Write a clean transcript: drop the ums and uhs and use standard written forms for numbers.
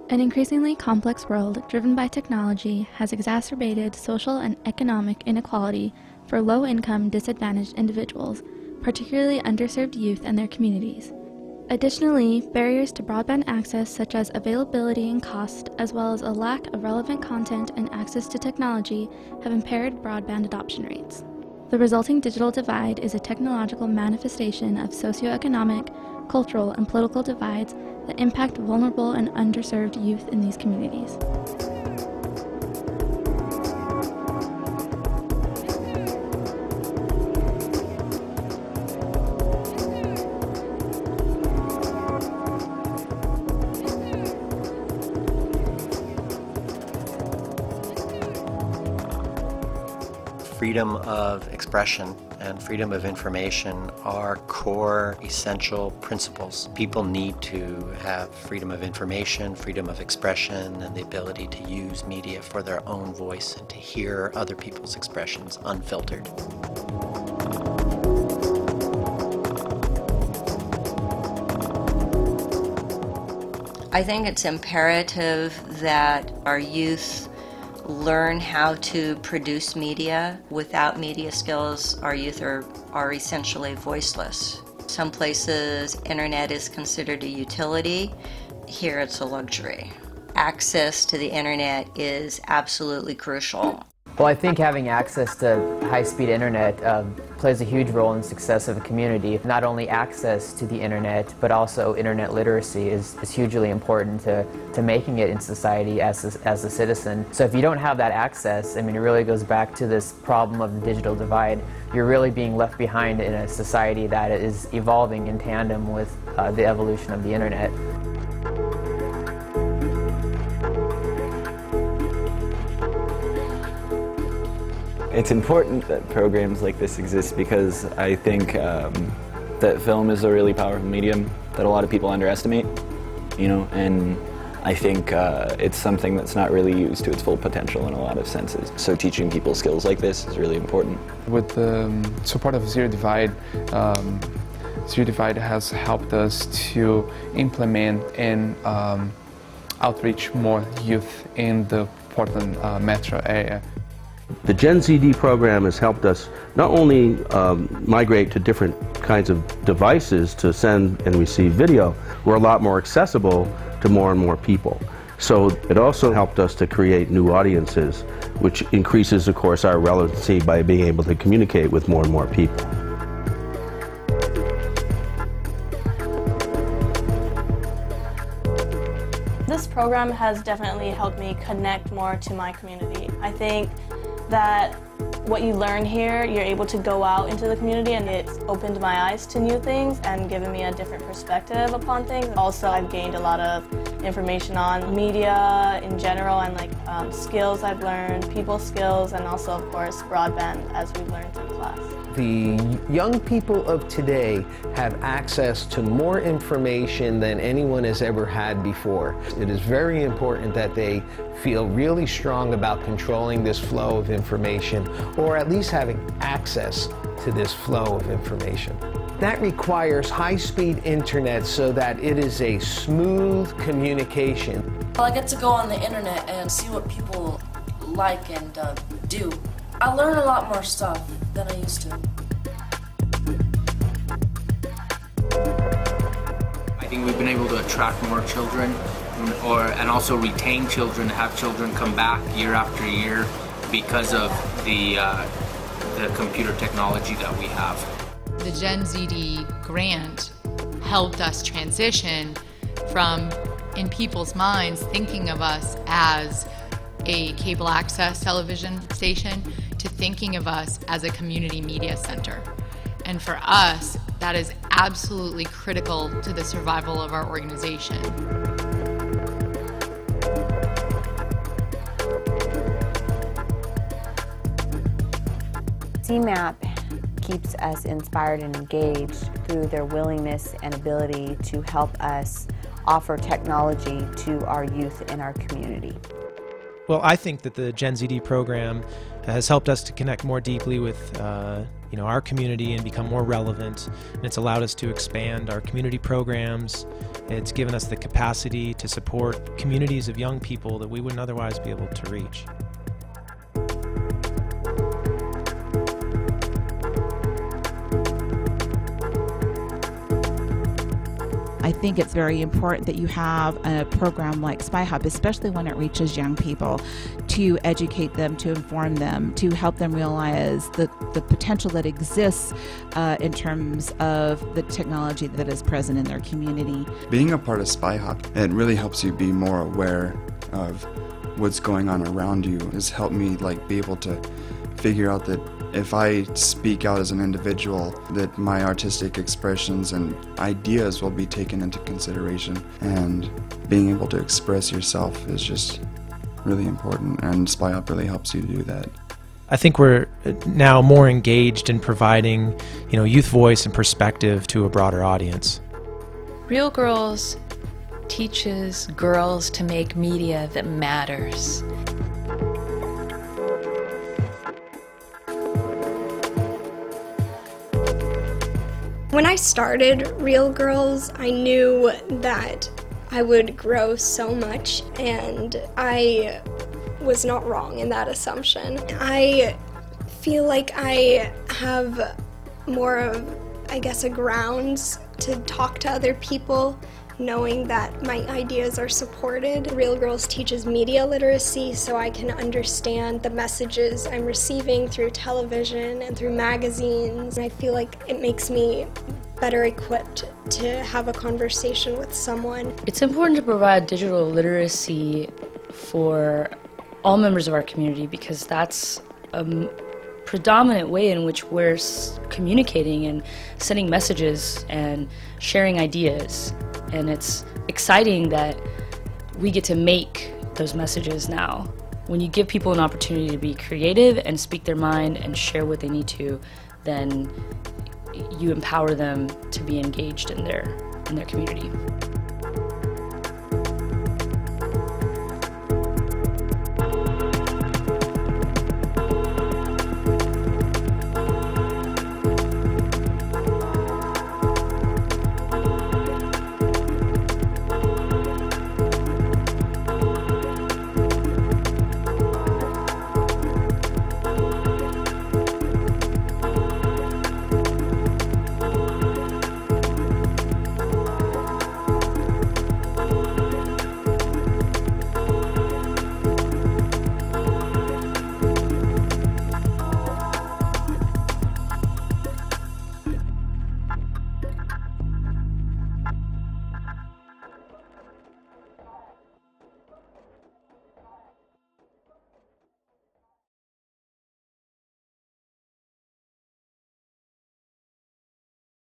An increasingly complex world driven by technology has exacerbated social and economic inequality for low-income, disadvantaged individuals, particularly underserved youth and their communities. Additionally, barriers to broadband access such as availability and cost, as well as a lack of relevant content and access to technology, have impaired broadband adoption rates. The resulting digital divide is a technological manifestation of socioeconomic, cultural, and political divides that impact vulnerable and underserved youth in these communities. Freedom of expression and freedom of information are core, essential principles. People need to have freedom of information, freedom of expression, and the ability to use media for their own voice and to hear other people's expressions unfiltered. I think it's imperative that our youth learn how to produce media. Without media skills, our youth are essentially voiceless. Some places, internet is considered a utility. Here it's a luxury. Access to the internet is absolutely crucial. Well, I think having access to high-speed internet plays a huge role in the success of a community. Not only access to the internet, but also internet literacy is hugely important to making it in society as a citizen. So if you don't have that access, I mean, it really goes back to this problem of the digital divide. You're really being left behind in a society that is evolving in tandem with the evolution of the internet. It's important that programs like this exist because I think that film is a really powerful medium that a lot of people underestimate, and I think it's something that's not really used to its full potential in a lot of senses. So teaching people skills like this is really important. With the support of Zero Divide, Zero Divide has helped us to implement and outreach more youth in the Portland metro area. The GenZD program has helped us not only migrate to different kinds of devices to send and receive video, we're a lot more accessible to more and more people. So it also helped us to create new audiences, which increases, of course, our relevancy by being able to communicate with more and more people. This program has definitely helped me connect more to my community. I think that what you learn here, you're able to go out into the community, and it's opened my eyes to new things and given me a different perspective upon things. Also, I've gained a lot of information on media in general and skills I've learned, people skills, and also, of course, broadband as we've learned in class. The young people of today have access to more information than anyone has ever had before. It is very important that they feel really strong about controlling this flow of information, or at least having access to this flow of information. That requires high-speed internet so that it is a smooth communication. Well, I get to go on the internet and see what people like and do. I learn a lot more stuff than I used to. I think we've been able to attract more children and also retain children, have children come back year after year because of the computer technology that we have. The GenZD grant helped us transition from, in people's minds, thinking of us as a cable access television station to thinking of us as a community media center. And for us, that is absolutely critical to the survival of our organization. CMAP keeps us inspired and engaged through their willingness and ability to help us offer technology to our youth in our community. Well, I think that the GenZD program has helped us to connect more deeply with our community and become more relevant. And it's allowed us to expand our community programs. It's given us the capacity to support communities of young people that we wouldn't otherwise be able to reach. I think it's very important that you have a program like Spy Hub, especially when it reaches young people, to educate them, to inform them, to help them realize the potential that exists in terms of the technology that is present in their community. Being a part of Spy Hub, it really helps you be more aware of what's going on around you. It's helped me be able to figure out that if I speak out as an individual, that my artistic expressions and ideas will be taken into consideration, and being able to express yourself is just really important, and Spy Hub really helps you do that. I think we're now more engaged in providing, youth voice and perspective to a broader audience. Real Girls teaches girls to make media that matters. When I started Real Girls, I knew that I would grow so much, and I was not wrong in that assumption. I feel like I have more of, a grounds to talk to other people, knowing that my ideas are supported. Real Girls teaches media literacy, so I can understand the messages I'm receiving through television and through magazines. I feel like it makes me better equipped to have a conversation with someone. It's important to provide digital literacy for all members of our community, because that's a predominant way in which we're communicating and sending messages and sharing ideas. And it's exciting that we get to make those messages now. When you give people an opportunity to be creative and speak their mind and share what they need to, then you empower them to be engaged in their community.